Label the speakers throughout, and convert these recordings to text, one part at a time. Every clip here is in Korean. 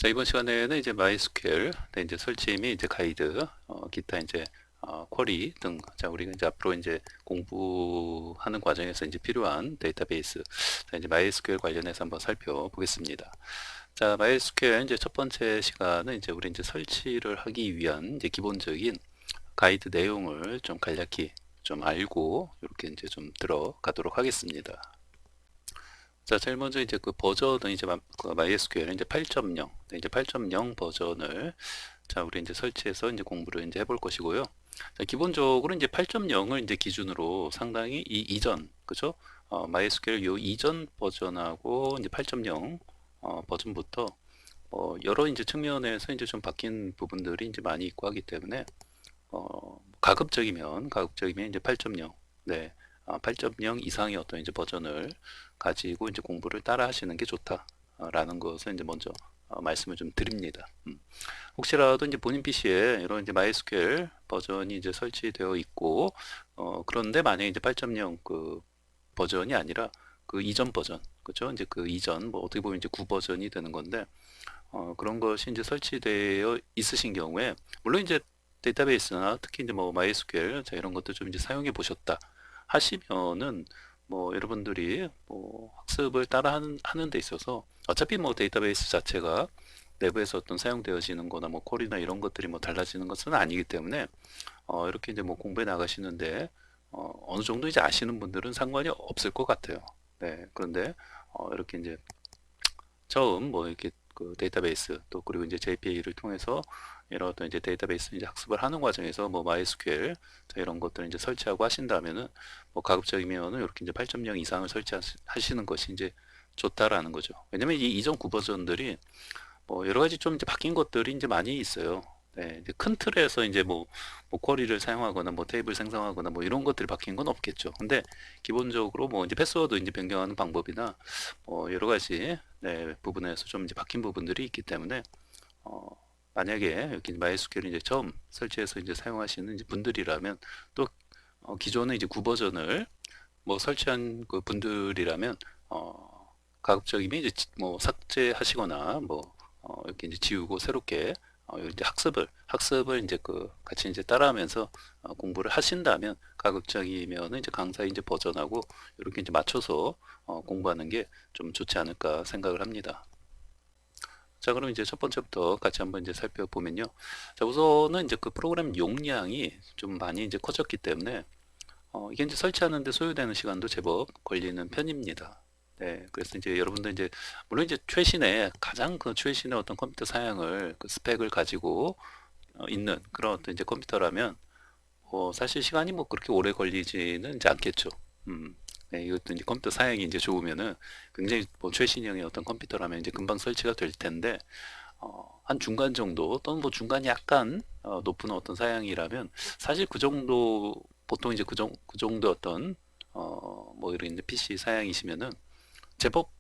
Speaker 1: 자, 이번 시간에는 이제 MySQL, 네, 이제 설치 및 이제 가이드, 기타 이제 쿼리 등, 자, 우리가 이제 앞으로 이제 공부하는 과정에서 이제 필요한 데이터베이스, 자, 이제 MySQL 관련해서 한번 살펴보겠습니다. 자, MySQL 이제 첫 번째 시간은 이제 우리 이제 설치를 하기 위한 이제 기본적인 가이드 내용을 좀 간략히 좀 알고 이렇게 이제 좀 들어가도록 하겠습니다. 자, 제일 먼저 이제 그 버전은 이제 그 MySQL은 이제 8.0, 이제 8.0 버전을 자, 우리 이제 설치해서 이제 공부를 이제 해볼 것이고요. 자, 기본적으로 이제 8.0을 이제 기준으로 상당히 이 이전, 그죠? MySQL 요 이전 버전하고 이제 8.0 버전부터 여러 이제 측면에서 이제 좀 바뀐 부분들이 이제 많이 있고 하기 때문에 가급적이면 이제 8.0, 네, 8.0 이상의 어떤 이제 버전을 가지고 이제 공부를 따라 하시는 게 좋다라는 것을 이제 먼저 말씀을 좀 드립니다. 혹시라도 이제 본인 PC에 이런 이제 MySQL 버전이 이제 설치되어 있고, 그런데 만약에 이제 8.0 그 버전이 아니라 그 이전 버전, 그죠? 이제 그 이전, 뭐 어떻게 보면 이제 9 버전이 되는 건데, 그런 것이 이제 설치되어 있으신 경우에, 물론 이제 데이터베이스나 특히 이제 뭐 MySQL, 자, 이런 것도 좀 이제 사용해 보셨다 하시면은, 뭐 여러분들이 뭐 학습을 따라 하는 데 있어서 어차피 뭐 데이터베이스 자체가 내부에서 어떤 사용되어지는 거나 뭐 콜이나 이런 것들이 뭐 달라지는 것은 아니기 때문에 이렇게 이제 뭐 공부해 나가시는데 어느 정도 이제 아시는 분들은 상관이 없을 것 같아요. 네, 그런데 이렇게 이제 처음 뭐 이렇게 그 데이터베이스 또 그리고 이제 JPA를 통해서 이런 어떤 이제 데이터베이스 이제 학습을 하는 과정에서 뭐 MySQL 자, 이런 것들을 이제 설치하고 하신다면은 뭐 가급적이면은 이렇게 이제 8.0 이상을 설치하시는 것이 이제 좋다라는 거죠. 왜냐면 이 이전 9 버전들이 뭐 여러 가지 좀 이제 바뀐 것들이 이제 많이 있어요. 네, 이제 큰 틀에서 이제 뭐 쿼리를 사용하거나 뭐 테이블 생성하거나 뭐 이런 것들이 바뀐 건 없겠죠. 근데 기본적으로 뭐 이제 패스워드 이제 변경하는 방법이나 여러 가지 네, 부분에서 좀 이제 바뀐 부분들이 있기 때문에 어, 만약에 이렇게 MySQL 이제 처음 설치해서 이제 사용하시는 이제 분들이라면 또 기존의 이제 9 버전을 뭐 설치한 그 분들이라면 가급적이면 이제 뭐 삭제하시거나 뭐 이렇게 이제 지우고 새롭게 이제 학습을 이제 그 같이 이제 따라하면서 공부를 하신다면 가급적이면 이제 강사 이제 버전하고 이렇게 이제 맞춰서 공부하는 게 좀 좋지 않을까 생각을 합니다. 자, 그럼 이제 첫 번째부터 같이 한번 이제 살펴보면요. 자, 우선은 이제 그 프로그램 용량이 좀 많이 이제 커졌기 때문에 이게 이제 설치하는데 소요되는 시간도 제법 걸리는 편입니다. 네, 그래서 이제 여러분들 이제 물론 이제 가장 그 최신의 어떤 컴퓨터 사양을 그 스펙을 가지고 있는 그런 어떤 이제 컴퓨터라면 사실 시간이 뭐 그렇게 오래 걸리지는 이제 않겠죠. 네, 이것도 이제 컴퓨터 사양이 이제 좋으면은 굉장히 뭐 최신형의 어떤 컴퓨터라면 이제 금방 설치가 될 텐데 한 중간 정도 또는 뭐 중간이 약간 높은 어떤 사양이라면 사실 그 정도 보통 이제 그 정도 어떤 뭐 이런 이제 PC 사양이시면은 제법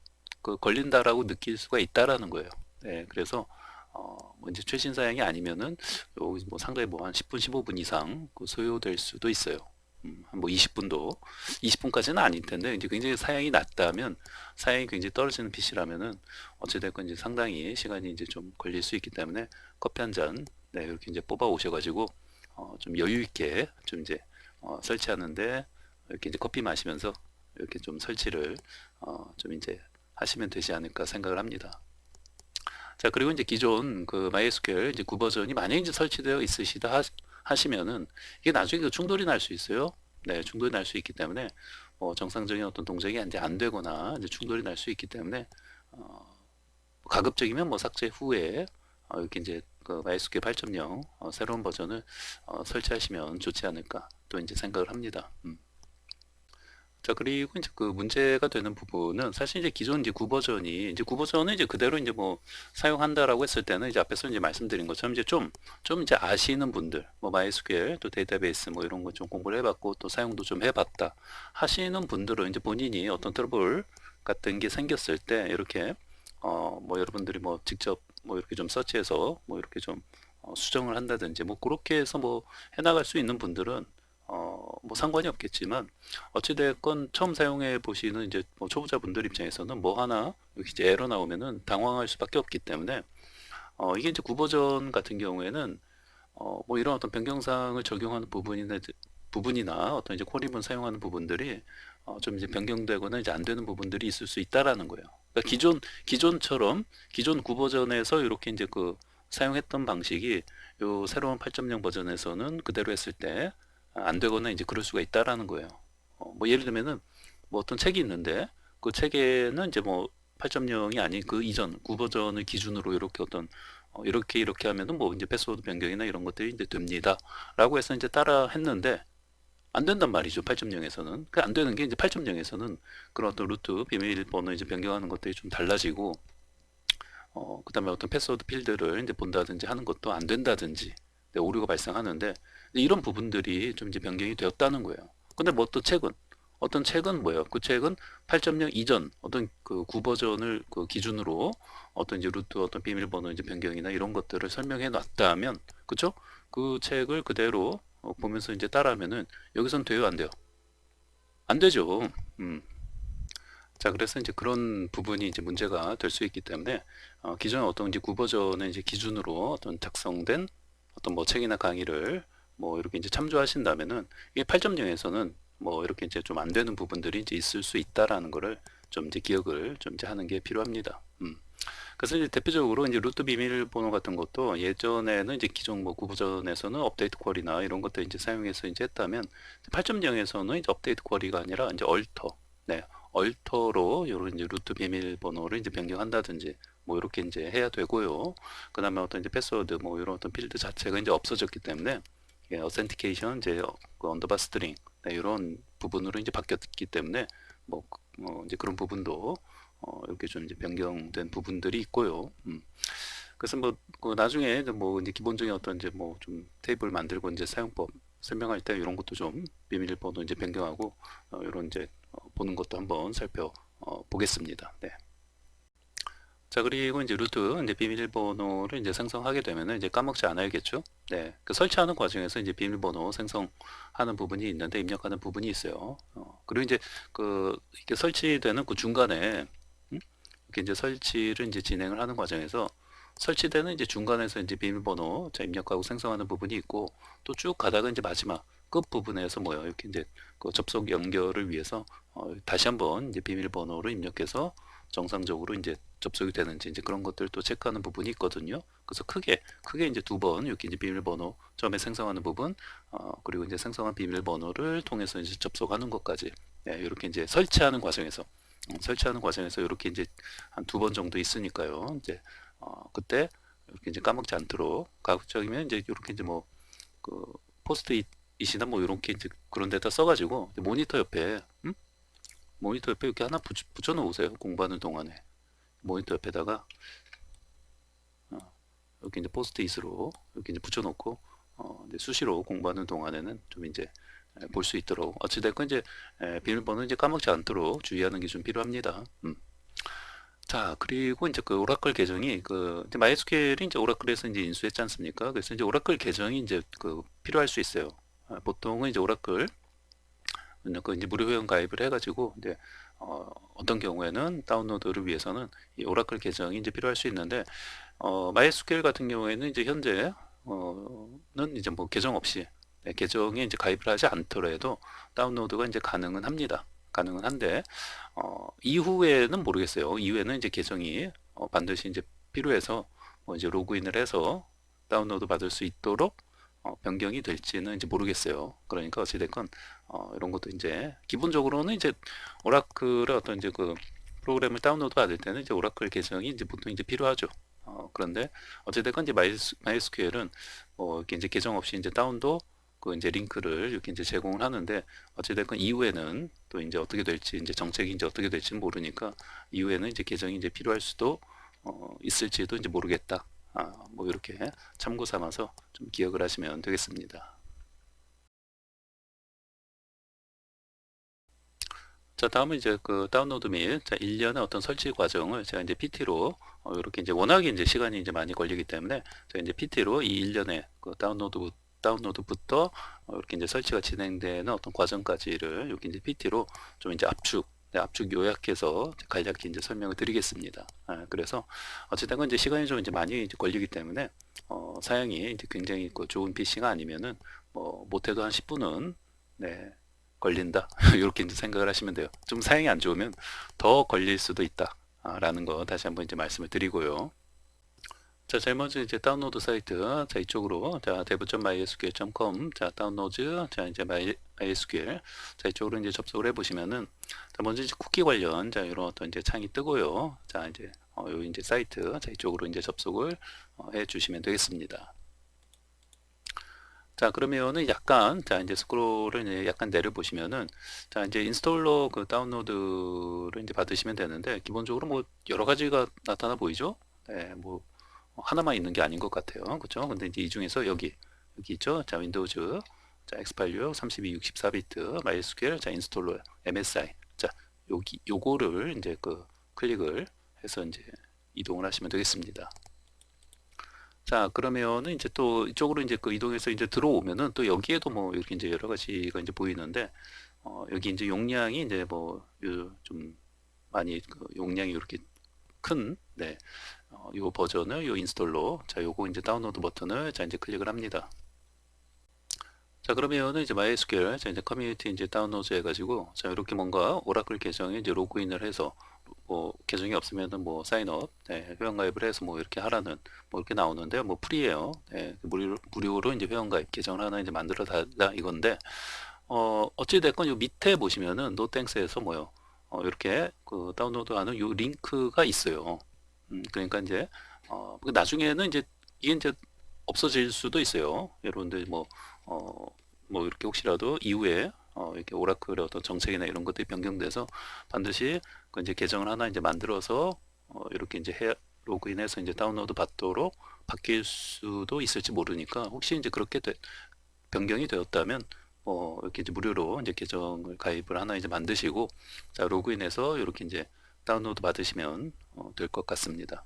Speaker 1: 그 걸린다라고 느낄 수가 있다라는 거예요. 네, 그래서 뭐 이제 최신 사양이 아니면은 여기 뭐 상당히 뭐 한 10분, 15분 이상 그 소요될 수도 있어요. 한 뭐 20분도 20분까지는 아닐 텐데 이제 굉장히 사양이 낮다면 사양이 굉장히 떨어지는 PC라면은 어찌됐건 이제 상당히 시간이 이제 좀 걸릴 수 있기 때문에 커피 한 잔, 네, 이렇게 이제 뽑아 오셔가지고 좀 여유 있게 좀 이제 설치하는데 이렇게 이제 커피 마시면서 이렇게 좀 설치를 좀 이제 하시면 되지 않을까 생각을 합니다. 자, 그리고 이제 기존 그 MySQL 이제 9 버전이 만약에 이제 설치되어 있으시다 하시면은 이게 나중에 그 충돌이 날 수 있어요. 네, 충돌이 날 수 있기 때문에 정상적인 어떤 동작이 이제 안 되거나 이제 충돌이 날 수 있기 때문에 어, 가급적이면 뭐 삭제 후에 이렇게 이제 그 MySQL 8.0 새로운 버전을 설치하시면 좋지 않을까 또 이제 생각을 합니다. 자, 그리고 이제 그 문제가 되는 부분은 사실 이제 기존 이제 9 버전이 이제 9 버전은 이제 그대로 이제 뭐 사용한다라고 했을 때는 이제 앞에서 이제 말씀드린 것처럼 이제 좀 이제 아시는 분들 뭐 MySQL 또 데이터베이스 뭐 이런 거 좀 공부를 해봤고 또 사용도 좀 해봤다 하시는 분들은 이제 본인이 어떤 트러블 같은 게 생겼을 때 이렇게 뭐 여러분들이 뭐 직접 뭐 이렇게 좀 서치해서 뭐 이렇게 좀 수정을 한다든지 뭐 그렇게 해서 뭐 해나갈 수 있는 분들은 뭐 상관이 없겠지만 어찌됐건 처음 사용해 보시는 이제 뭐 초보자분들 입장에서는 뭐 하나 이렇게 이제 에러 나오면은 당황할 수밖에 없기 때문에 이게 이제 9버전 같은 경우에는 뭐 이런 어떤 변경사항을 적용하는 부분이나 어떤 이제 콜입을 사용하는 부분들이 좀 이제 변경되거나 이제 안 되는 부분들이 있을 수 있다라는 거예요. 그러니까 기존처럼 기존 9버전에서 이렇게 이제 그 사용했던 방식이 요 새로운 8.0 버전에서는 그대로 했을 때 안 되거나 이제 그럴 수가 있다라는 거예요. 뭐 예를 들면은 뭐 어떤 책이 있는데 그 책에는 이제 뭐 8.0이 아닌 그 이전 9버전을 기준으로 이렇게 어떤 이렇게 하면은 뭐 이제 패스워드 변경이나 이런 것들이 이제 됩니다. 라고 해서 이제 따라 했는데 안 된단 말이죠. 8.0에서는. 그 안 되는 게 이제 8.0에서는 그런 어떤 루트 비밀번호 이제 변경하는 것들이 좀 달라지고 그다음에 어떤 패스워드 필드를 이제 본다든지 하는 것도 안 된다든지 네, 오류가 발생하는데 이런 부분들이 좀 이제 변경이 되었다는 거예요. 근데 뭐 또 어떤 책은 뭐예요? 그 책은 8.0 이전 어떤 그 9버전을 그 기준으로 어떤 이제 루트 어떤 비밀번호 이제 변경이나 이런 것들을 설명해 놨다면 그쵸? 그 책을 그대로 보면서 이제 따라하면은 여기선 돼요, 안 돼요? 안 되죠. 음. 자, 그래서 이제 그런 부분이 이제 문제가 될 수 있기 때문에 기존의 어떤 이제 9버전의 이제 기준으로 어떤 작성된 어떤 뭐 책이나 강의를 뭐 이렇게 이제 참조하신다면은 이게 8.0에서는 뭐 이렇게 이제 좀 안 되는 부분들이 이제 있을 수 있다라는 거를 좀 이제 기억을 좀 이제 하는 게 필요합니다. 그래서 이제 대표적으로 이제 루트 비밀번호 같은 것도 예전에는 이제 기존 뭐 9버전에서는 업데이트 쿼리나 이런 것들 이제 사용해서 이제 했다면 8.0에서는 이제 업데이트 쿼리가 아니라 이제 네, 얼터로 이런 이제 루트 비밀번호를 이제 변경한다든지 뭐 이렇게 이제 해야 되고요. 그다음에 어떤 이제 패스워드 뭐 이런 어떤 필드 자체가 이제 없어졌기 때문에 예, 어센티케이션 이제 그 언더바 스트링 네, 이런 부분으로 이제 바뀌었기 때문에 이제 그런 부분도 이렇게 좀 이제 변경된 부분들이 있고요. 그래서 그 나중에 이제 기본적인 어떤 이제 뭐 좀 테이블 만들고 이제 사용법 설명할 때 이런 것도 좀 비밀번호 이제 변경하고 이런 이제 보는 것도 한번 보겠습니다. 네. 자, 그리고 이제 루트 이제 비밀번호를 이제 생성하게 되면은 이제 까먹지 않아야겠죠. 네. 그 설치하는 과정에서 이제 비밀번호 생성하는 부분이 있는데 입력하는 부분이 있어요. 그리고 이제 이렇게 설치되는 그 중간에 이렇게 이제 설치를 이제 진행을 하는 과정에서 설치되는 이제 중간에서 이제 비밀번호 자 입력하고 생성하는 부분이 있고 또 쭉 가다가 이제 마지막 끝 부분에서 뭐요 이렇게 이제 그 접속 연결을 위해서 다시 한번 이제 비밀번호를 입력해서 정상적으로 이제 접속이 되는지 이제 그런 것들 또 체크하는 부분이 있거든요. 그래서 크게 이제 두 번 이렇게 이제 비밀번호 처음에 생성하는 부분 그리고 이제 생성한 비밀번호를 통해서 이제 접속하는 것까지 네, 이렇게 이제 설치하는 과정에서 이렇게 이제 한 두 번 정도 있으니까요. 이제 그때 이렇게 이제 까먹지 않도록 가급적이면 이제 이렇게 이제 뭐 그 포스트잇이나 뭐 이렇게 이제 그런 데다 써가지고 모니터 옆에 모니터 옆에 이렇게 하나 붙여 놓으세요. 공부하는 동안에 모니터 옆에다가 이렇게 이제 포스트잇으로 이렇게 이제 붙여 놓고 이제 수시로 공부하는 동안에는 좀 이제 볼 수 있도록 어찌됐건 이제 비밀번호 이제 까먹지 않도록 주의하는 게 좀 필요합니다. 자, 그리고 이제 그 오라클 계정이 이제 MySQL이 이제 오라클에서 이제 인수했지 않습니까? 그래서 이제 오라클 계정이 이제 필요할 수 있어요. 보통은 이제 오라클 그 이제 무료 회원 가입을 해가지고 이제 어떤 경우에는 다운로드를 위해서는 이 오라클 계정이 이제 필요할 수 있는데 MySQL 같은 경우에는 이제 현재는 이제 뭐 계정 없이 계정에 이제 가입을 하지 않더라도 다운로드가 이제 가능은 합니다. 가능은 한데 이후에는 모르겠어요. 이후에는 이제 계정이 반드시 이제 필요해서 뭐 이제 로그인을 해서 다운로드 받을 수 있도록 변경이 될지는 이제 모르겠어요. 그러니까 어찌됐건 이런 것도 이제 기본적으로는 이제 오라클의 어떤 이제 그 프로그램을 다운로드 받을 때는 이제 오라클 계정이 이제 보통 이제 필요하죠. 그런데 어찌됐건 이제 MySQL은 뭐 이렇게 이제 계정 없이 이제 다운도 그 이제 링크를 이렇게 이제 제공을 하는데 어찌됐건 이후에는 또 이제 어떻게 될지 이제 정책이 이제 어떻게 될지 모르니까 이후에는 이제 계정이 이제 필요할 수도 있을지도 이제 모르겠다. 뭐 이렇게 참고 삼아서 좀 기억을 하시면 되겠습니다. 자, 다음은 이제 그 다운로드 및 1년의 어떤 설치 과정을 제가 이제 PT로 이렇게 이제 워낙에 이제 시간이 이제 많이 걸리기 때문에 제가 이제 PT로 이 1년의 그 다운로드부터 이렇게 이제 설치가 진행되는 어떤 과정까지를 이렇게 이제 PT로 좀 이제 압축 네, 압축 요약해서 간략히 이제 설명을 드리겠습니다. 그래서 어쨌든 이제 시간이 좀 이제 많이 이제 걸리기 때문에 사양이 이제 굉장히 좋은 PC가 아니면은 뭐 못해도 한 10분은 네, 걸린다 이렇게 이제 생각을 하시면 돼요. 좀 사양이 안 좋으면 더 걸릴 수도 있다 라는 거 다시 한번 이제 말씀을 드리고요. 자, 제일 먼저 이제 다운로드 사이트, 자, 이쪽으로, 자, dev.mysql.com, 자, 다운로드, 자, 이제 MySQL, 자, 이쪽으로 이제 접속을 해보시면은, 자, 먼저 이제 쿠키 관련, 자, 이런 어떤 이제 창이 뜨고요. 자, 이제, 요 이제 사이트, 자, 이쪽으로 이제 접속을 해 주시면 되겠습니다. 자, 그러면은 약간, 자, 이제 스크롤을 이제 약간 내려보시면은, 자, 이제 인스톨러 그 다운로드를 이제 받으시면 되는데, 기본적으로 뭐 여러 가지가 나타나 보이죠? 네, 뭐, 하나만 있는 게 아닌 것 같아요. 그렇죠? 근데 이제 이 중에서 여기 있죠. 자, 윈도우즈, 자, X86, 32, 64비트, MySQL, 자, 인스톨러, MSI. 자, 요거를 이제 클릭을 해서 이제 이동을 하시면 되겠습니다. 자, 그러면은 이제 또 이쪽으로 이제 이동해서 이제 들어오면은 또 여기에도 뭐 이렇게 이제 여러 가지가 이제 보이는데, 여기 이제 용량이 이제 뭐 좀 많이 용량이 이렇게 큰, 네, 요 버전을 요 인스톨로, 자, 요거 이제 다운로드 버튼을 자 이제 클릭을 합니다. 자, 그러면은 이제 MySQL, 자, 이제 커뮤니티 이제 다운로드 해가지고, 자, 이렇게 뭔가 오라클 계정에 이제 로그인을 해서, 뭐, 계정이 없으면은 뭐, 사인업, 네, 회원가입을 해서 뭐, 이렇게 하라는, 뭐, 이렇게 나오는데요. 뭐, 프리예요. 네, 무료로 이제 회원가입 계정을 하나 이제 만들어 달라 이건데, 어찌됐건 요 밑에 보시면은, 노땡스에서 뭐요, 이렇게 다운로드하는 요 링크가 있어요. 그러니까 이제, 나중에는 이제, 이게 이제 없어질 수도 있어요. 여러분들 어, 뭐 이렇게 혹시라도 이후에 이렇게 오라클의 어떤 정책이나 이런 것들이 변경돼서 반드시 이제 계정을 하나 이제 만들어서 이렇게 이제 로그인해서 이제 다운로드 받도록 바뀔 수도 있을지 모르니까 혹시 이제 그렇게 변경이 되었다면 이렇게 이제 무료로 이제 계정을 가입을 하나 이제 만드시고 자 로그인해서 이렇게 이제 다운로드 받으시면 될 것 같습니다.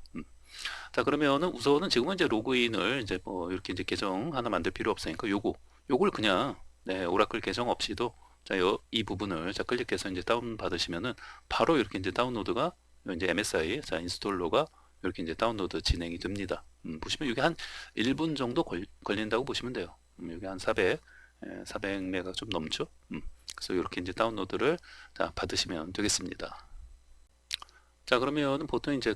Speaker 1: 자, 그러면은 우선은 지금은 이제 로그인을 이제 뭐 이렇게 이제 계정 하나 만들 필요 없으니까 요걸 그냥 네, 오라클 계정 없이도 자, 이 부분을 자 클릭해서 이제 다운 받으시면은 바로 이렇게 이제 다운로드가 이제 MSI 자 인스톨러가 이렇게 이제 다운로드 진행이 됩니다. 보시면 이게 한 1분 정도 걸린다고 보시면 돼요. 여기 한 400메가 좀 넘죠. 그래서 이렇게 이제 다운로드를 자, 받으시면 되겠습니다. 자, 그러면 보통 이제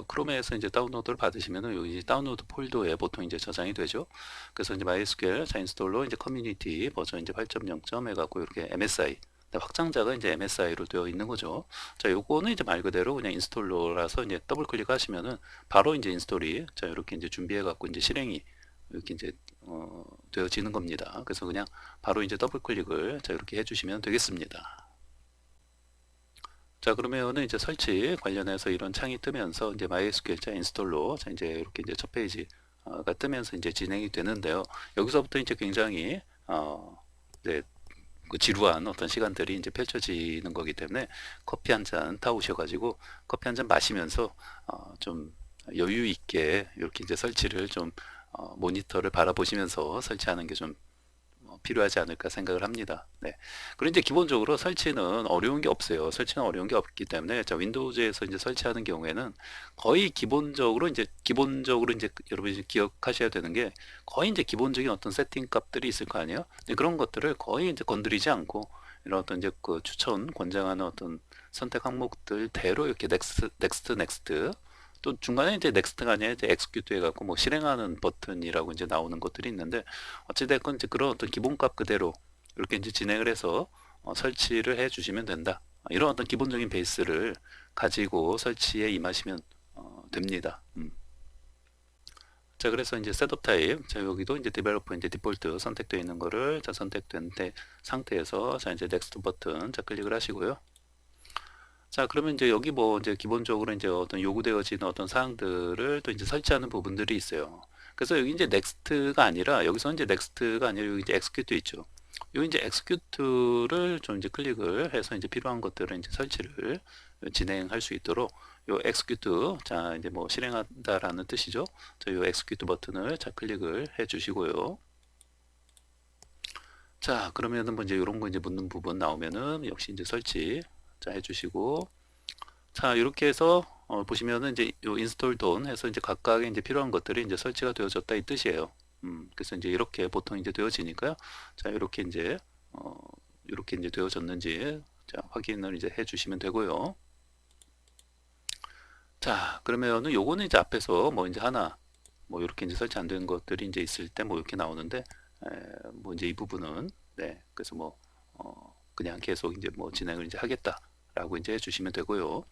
Speaker 1: 크롬에서 이제 다운로드를 받으시면은 여기 다운로드 폴더에 보통 이제 저장이 되죠. 그래서 이제 MySQL 자 인스톨러 이제 커뮤니티 버전 이제 8.0점 해갖고 이렇게 MSI 확장자가 이제 MSI로 되어 있는 거죠. 자, 요거는 이제 말 그대로 그냥 인스톨러라서 이제 더블 클릭하시면은 바로 이제 인스톨이 자 이렇게 이제 준비해갖고 이제 실행이 이렇게 이제 되어지는 겁니다. 그래서 그냥 바로 이제 더블 클릭을 자 이렇게 해주시면 되겠습니다. 자, 그러면은 이제 설치 관련해서 이런 창이 뜨면서 이제 MySQL 자 인스톨로 자 이제 이렇게 이제 첫 페이지가 뜨면서 이제 진행이 되는데요. 여기서부터 이제 굉장히 이제 지루한 어떤 시간들이 이제 펼쳐지는 거기 때문에 커피 한 잔 타오셔가지고 커피 한 잔 마시면서 좀 여유 있게 이렇게 이제 설치를 좀 모니터를 바라보시면서 설치하는 게좀 필요하지 않을까 생각을 합니다. 네. 그리고 이제 기본적으로 설치는 어려운 게 없어요. 설치는 어려운 게 없기 때문에 자, 윈도우즈에서 이제 설치하는 경우에는 거의 기본적으로 이제 여러분이 이제 기억하셔야 되는 게 거의 이제 기본적인 어떤 세팅 값들이 있을 거 아니에요. 근데 그런 것들을 거의 이제 건드리지 않고 이런 어떤 이제 권장하는 어떤 선택 항목들대로 이렇게 넥스트 또 중간에 이제 넥스트가 아니라 이제 엑스큐트 해갖고 뭐 실행하는 버튼이라고 이제 나오는 것들이 있는데 어찌됐건 이제 그런 어떤 기본값 그대로 이렇게 이제 진행을 해서 설치를 해 주시면 된다. 이런 어떤 기본적인 베이스를 가지고 설치에 임하시면 됩니다. 자, 그래서 이제 셋업 타입, 자, 여기도 이제 디벨로퍼 이제 디폴트 선택되어 있는 거를 자, 선택된 상태에서 자, 이제 넥스트 버튼 자, 클릭을 하시고요. 자, 그러면 이제 여기 뭐 이제 기본적으로 이제 어떤 요구되어지는 어떤 사항들을 또 이제 설치하는 부분들이 있어요. 그래서 여기 이제 넥스트가 아니라 여기서 이제 넥스트가 아니라 여기 이제 엑스큐트 있죠. 여기 이제 엑스큐트를 좀 이제 클릭을 해서 이제 필요한 것들을 이제 설치를 진행할 수 있도록 요 엑스큐트 자 이제 뭐 실행한다라는 뜻이죠. 자, 요 엑스큐트 버튼을 자 클릭을 해 주시고요. 자, 그러면은 뭐 이제 이런 거 이제 묻는 부분 나오면은 역시 이제 설치 자, 해주시고, 자, 이렇게 해서 보시면은 이제 요 인스톨 돈 해서 이제 각각의 이제 필요한 것들이 이제 설치가 되어졌다 이 뜻이에요. 그래서 이제 이렇게 보통 이제 되어지니까요. 자, 어, 이렇게 이제 되어졌는지 자, 확인을 이제 해주시면 되고요. 자, 그러면은 요거는 이제 앞에서 뭐 이제 하나 뭐 이렇게 이제 설치 안 된 것들이 이제 있을 때 뭐 이렇게 나오는데 뭐 이제 이 부분은 네, 그래서 뭐 그냥 계속 이제 뭐 진행을 이제 하겠다라고 이제 해주시면 되고요.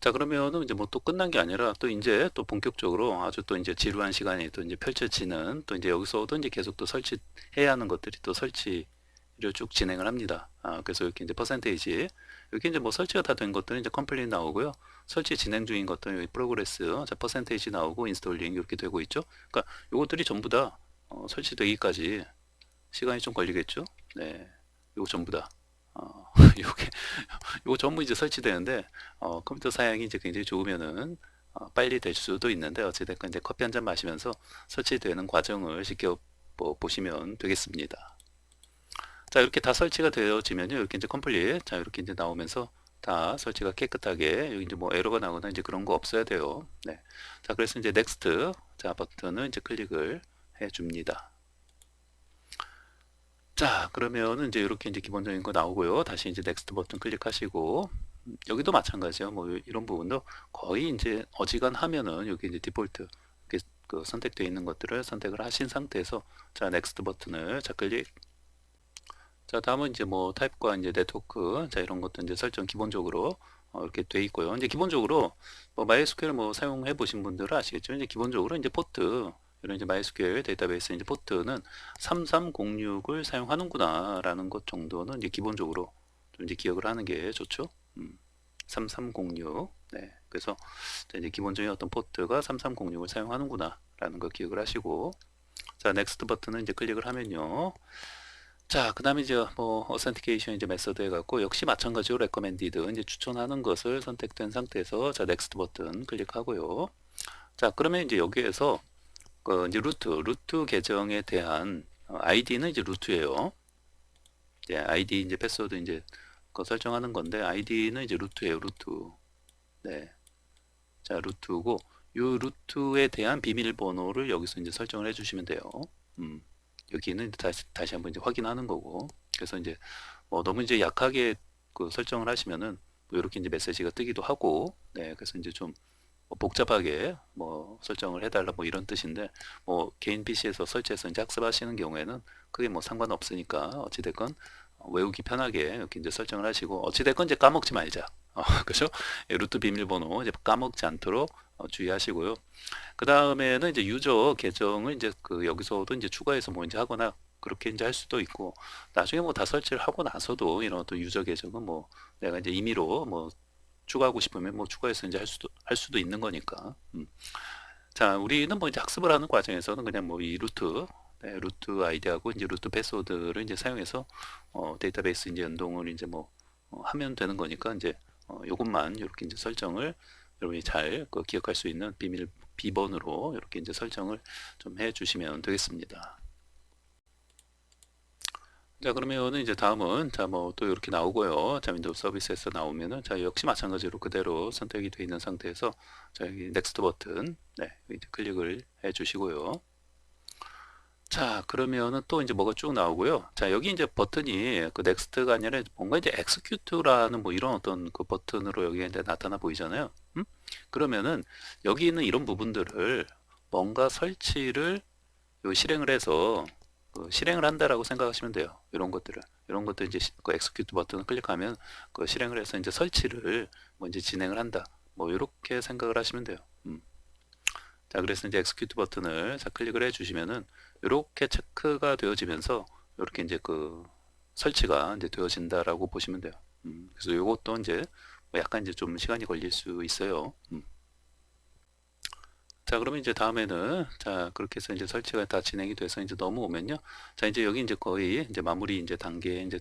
Speaker 1: 자, 그러면은 이제 뭐 또 끝난 게 아니라 또 이제 또 본격적으로 아주 또 이제 지루한 시간이 또 이제 펼쳐지는 또 이제 여기서도 이제 계속 또 설치해야 하는 것들이 또 설치를 쭉 진행을 합니다. 그래서 이렇게 이제 퍼센테이지 여기 이제 뭐 설치가 다 된 것들은 이제 컴플릿 나오고요. 설치 진행 중인 것들은 여기 프로그레스, 자, 퍼센테이지 나오고 인스톨링 이렇게 되고 있죠. 그러니까 요것들이 전부 다 설치되기까지 시간이 좀 걸리겠죠. 네, 요거 전부 다. 요게 요거 전부 이제 설치되는데 컴퓨터 사양이 이제 굉장히 좋으면은 빨리 될 수도 있는데 어찌됐건 이제 커피 한 잔 마시면서 설치되는 과정을 보시면 되겠습니다. 자, 이렇게 다 설치가 되어지면요, 이렇게 이제 컴플릿, 자, 이렇게 이제 나오면서 다 설치가 깨끗하게 여기 이제 뭐 에러가 나거나 이제 그런 거 없어야 돼요. 네. 자, 그래서 이제 넥스트 자 버튼을 이제 클릭을 해줍니다. 자, 그러면은 이제 이렇게 이제 기본적인 거 나오고요. 다시 이제 넥스트 버튼 클릭하시고 여기도 마찬가지요. 뭐 이런 부분도 거의 이제 어지간하면은 여기 이제 디폴트 이렇게 그 선택되어 있는 것들을 선택을 하신 상태에서 자, 넥스트 버튼을 자 클릭. 자, 다음은 이제 뭐 타입과 이제 네트워크 자 이런 것도 이제 설정 기본적으로 이렇게 돼 있고요. 이제 기본적으로 뭐 MySQL 뭐 사용해 보신 분들은 아시겠죠? 이제 기본적으로 이제 포트 이런 이제 MySQL 데이터베이스 이제 포트는 3306을 사용하는구나 라는 것 정도는 이제 기본적으로 좀 이제 기억을 하는 게 좋죠. 3306. 네. 그래서 이제 기본적인 어떤 포트가 3306을 사용하는구나 라는 거 기억을 하시고 자, 넥스트 버튼을 이제 클릭을 하면요. 자, 그 다음에 이제 뭐 어센티케이션 이제 메서드 해갖고 역시 마찬가지로 레커멘디드 이제 추천하는 것을 선택된 상태에서 자, 넥스트 버튼 클릭하고요. 자, 그러면 이제 여기에서 그 이제 루트 계정에 대한 아이디는 이제 루트예요. 예, 아이디 이제 패스워드 이제 그 설정하는 건데 아이디는 이제 루트예요. 루트. 네. 자, 루트고 요 루트에 대한 비밀번호를 여기서 이제 설정을 해주시면 돼요. 여기는 다시 한번 이제 확인하는 거고. 그래서 이제 뭐 너무 이제 약하게 그 설정을 하시면은 뭐 이렇게 이제 메시지가 뜨기도 하고, 네, 그래서 이제 좀뭐 복잡하게 뭐 설정을 해달라 뭐 이런 뜻인데 뭐 개인 PC에서 설치해서 이제 학습하시는 경우에는 그게 뭐 상관없으니까 어찌됐건 외우기 편하게 이렇게 이제 설정을 하시고 어찌됐건 이제 까먹지 말자. 그죠? 예, 루트 비밀번호 이제 까먹지 않도록 주의하시고요. 그 다음에는 이제 유저 계정을 이제 그 여기서도 이제 추가해서 뭐 이제 하거나 그렇게 이제 할 수도 있고 나중에 뭐 다 설치를 하고 나서도 이런 어떤 유저 계정은 뭐 내가 이제 임의로 뭐 추가하고 싶으면 뭐 추가해서 이제 할 수도 있는 거니까. 자, 우리는 뭐 이제 학습을 하는 과정에서는 그냥 뭐 이 루트 네, 루트 아이디하고 이제 루트 패스워드를 이제 사용해서 데이터베이스 이제 연동을 이제 뭐 하면 되는 거니까 이제 요것만 이렇게 이제 설정을 여러분이 잘 기억할 수 있는 비번으로 이렇게 이제 설정을 좀 해주시면 되겠습니다. 자, 그러면은 이제 다음은 자 뭐 또 이렇게 나오고요. 자, 윈도우 서비스에서 나오면은 자 역시 마찬가지로 그대로 선택이 되어 있는 상태에서 자 여기 넥스트 버튼 네 이제 클릭을 해주시고요. 자, 그러면은 또 이제 뭐가 쭉 나오고요. 자, 여기 이제 버튼이 그 넥스트가 아니라 뭔가 이제 execute라는 뭐 이런 어떤 그 버튼으로 여기 이제 나타나 보이잖아요. 그러면은 여기 있는 이런 부분들을 뭔가 설치를 실행을 해서 실행을 한다라고 생각하시면 돼요. 이런 것들을. 이런 것들 이제 그 execute 버튼을 클릭하면 그 실행을 해서 이제 설치를 뭐 이제 진행을 한다. 뭐 이렇게 생각을 하시면 돼요. 자, 그래서 이제 execute 버튼을 자 클릭을 해 주시면은 이렇게 체크가 되어지면서 이렇게 이제 그 설치가 이제 되어진다라고 보시면 돼요. 그래서 이것도 이제 뭐 약간 이제 좀 시간이 걸릴 수 있어요. 자, 그러면 이제 다음에는 자 그렇게 해서 이제 설치가 다 진행이 돼서 이제 넘어오면요. 자, 이제 여기 이제 거의 이제 마무리 이제 단계에 이제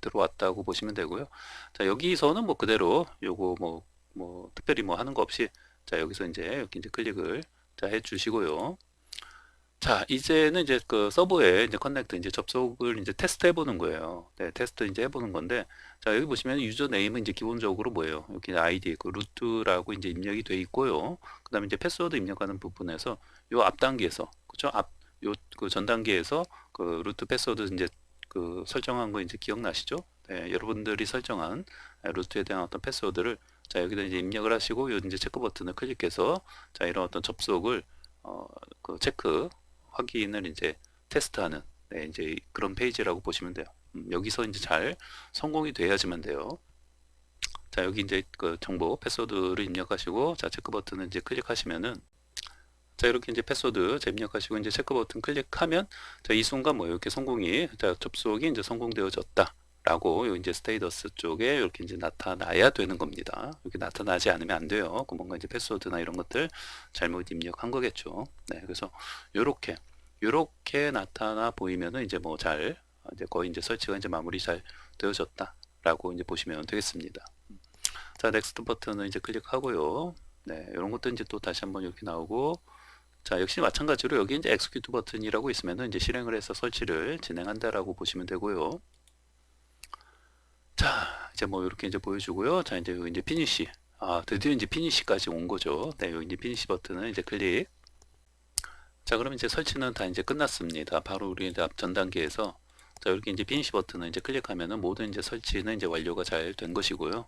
Speaker 1: 들어왔다고 보시면 되고요. 자, 여기서는 뭐 그대로 요거 뭐 특별히 뭐 하는 거 없이 자 여기서 이제 여기 이제 클릭을 자 해주시고요. 자, 이제는 이제 그 서버에 이제 커넥트 이제 접속을 이제 테스트 해보는 거예요. 네, 테스트 이제 해보는 건데, 자, 여기 보시면 유저 네임은 이제 기본적으로 뭐예요? 여기 아이디, 그 루트라고 이제 입력이 돼 있고요. 그 다음에 이제 패스워드 입력하는 부분에서 요 앞 단계에서, 그쵸? 요 그 전 단계에서 그 루트 패스워드 이제 그 설정한 거 이제 기억나시죠? 네, 여러분들이 설정한 루트에 대한 어떤 패스워드를 자, 여기다 이제 입력을 하시고, 요 이제 체크 버튼을 클릭해서 자, 이런 어떤 접속을 그 체크 확인을 이제 테스트하는 네, 이제 그런 페이지라고 보시면 돼요. 여기서 이제 잘 성공이 돼야지만 돼요. 자, 여기 이제 그 정보 패스워드를 입력하시고 자, 체크 버튼을 이제 클릭하시면은 자, 이렇게 이제 패스워드 자, 입력하시고 이제 체크 버튼 클릭하면 자, 이 순간 뭐 이렇게 성공이 자, 접속이 이제 성공되어졌다. 라고 요 이제 스테이터스 쪽에 이렇게 이제 나타나야 되는 겁니다. 이렇게 나타나지 않으면 안 돼요. 그 뭔가 이제 패스워드나 이런 것들 잘못 입력한 거겠죠. 네, 그래서 요렇게 나타나 보이면은 이제 뭐 잘 이제 거의 이제 설치가 이제 마무리 잘 되어졌다라고 이제 보시면 되겠습니다. 자, 넥스트 버튼을 이제 클릭하고요. 네, 이런 것도 이제 또 다시 한번 이렇게 나오고 자, 역시 마찬가지로 여기 이제 execute 버튼이라고 있으면은 이제 실행을 해서 설치를 진행한다라고 보시면 되고요. 자, 이제 뭐 이렇게 이제 보여주고요. 자, 이제 여기 이제 피니시. 아, 드디어 이제 피니시까지 온 거죠. 네, 여기 이제 피니시 버튼을 이제 클릭. 자, 그러면 이제 설치는 다 이제 끝났습니다. 바로 우리 이제 앞 전 단계에서 자, 이렇게 이제 피니시 버튼을 이제 클릭하면은 모든 이제 설치는 이제 완료가 잘 된 것이고요.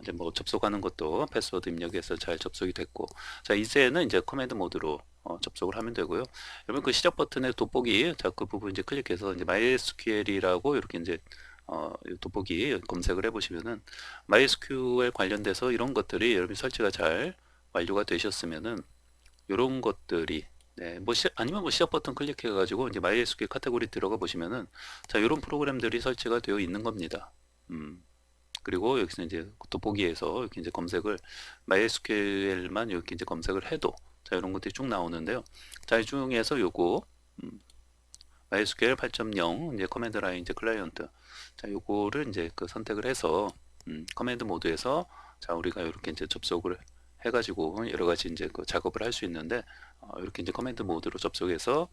Speaker 1: 이제 뭐 접속하는 것도 패스워드 입력해서 잘 접속이 됐고, 자, 이제는 이제 커맨드 모드로 접속을 하면 되고요. 여러분 그 시작 버튼의 돋보기, 자, 그 부분 이제 클릭해서 이제 MySQL이라고 이렇게 이제 이 돋보기 검색을 해보시면은 MySQL 관련돼서 이런 것들이 여러분 설치가 잘 완료가 되셨으면은 이런 것들이 네, 뭐 아니면 뭐 시작 버튼 클릭해 가지고 이제 MySQL 카테고리 들어가 보시면은 자, 이런 프로그램들이 설치가 되어 있는 겁니다. 그리고 여기서 이제 돋보기에서 이렇게 이제 검색을 MySQL만 이렇게 이제 검색을 해도 자, 이런 것들이 쭉 나오는데요. 자, 이 중에서 요거 MySQL 8.0 이제 커맨드 라인 이제 클라이언트 자, 요거를 이제 그 선택을 해서 커맨드 모드에서 자, 우리가 이렇게 이제 접속을 해가지고 여러 가지 이제 그 작업을 할 수 있는데 이렇게 이제 커맨드 모드로 접속해서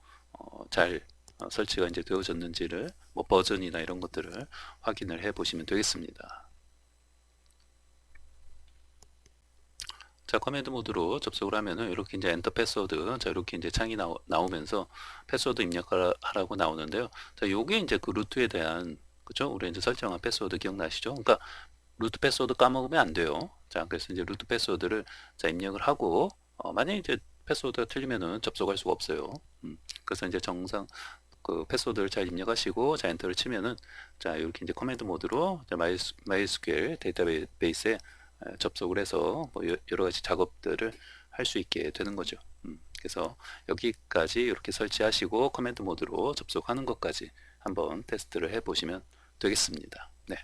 Speaker 1: 잘 설치가 이제 되어졌는지를 뭐 버전이나 이런 것들을 확인을 해 보시면 되겠습니다. 자, 커맨드 모드로 접속을 하면은 이렇게 이제 엔터 패스워드 자, 이렇게 이제 창이 나오면서 패스워드 입력하라고 나오는데요. 자, 요게 이제 그 루트에 대한 그죠? 우리 이제 설정한 패스워드 기억나시죠? 그러니까 루트 패스워드 까먹으면 안 돼요. 자, 그래서 이제 루트 패스워드를 자, 입력을 하고 만약에 이제 패스워드가 틀리면은 접속할 수가 없어요. 그래서 이제 정상 그 패스워드를 잘 입력하시고 자, 엔터를 치면은 자, 이렇게 이제 커맨드 모드로 자, MySQL 데이터베이스에 접속을 해서 뭐 여러 가지 작업들을 할 수 있게 되는 거죠. 그래서 여기까지 이렇게 설치하시고 커맨드 모드로 접속하는 것까지 한번 테스트를 해 보시면 되겠습니다. 네.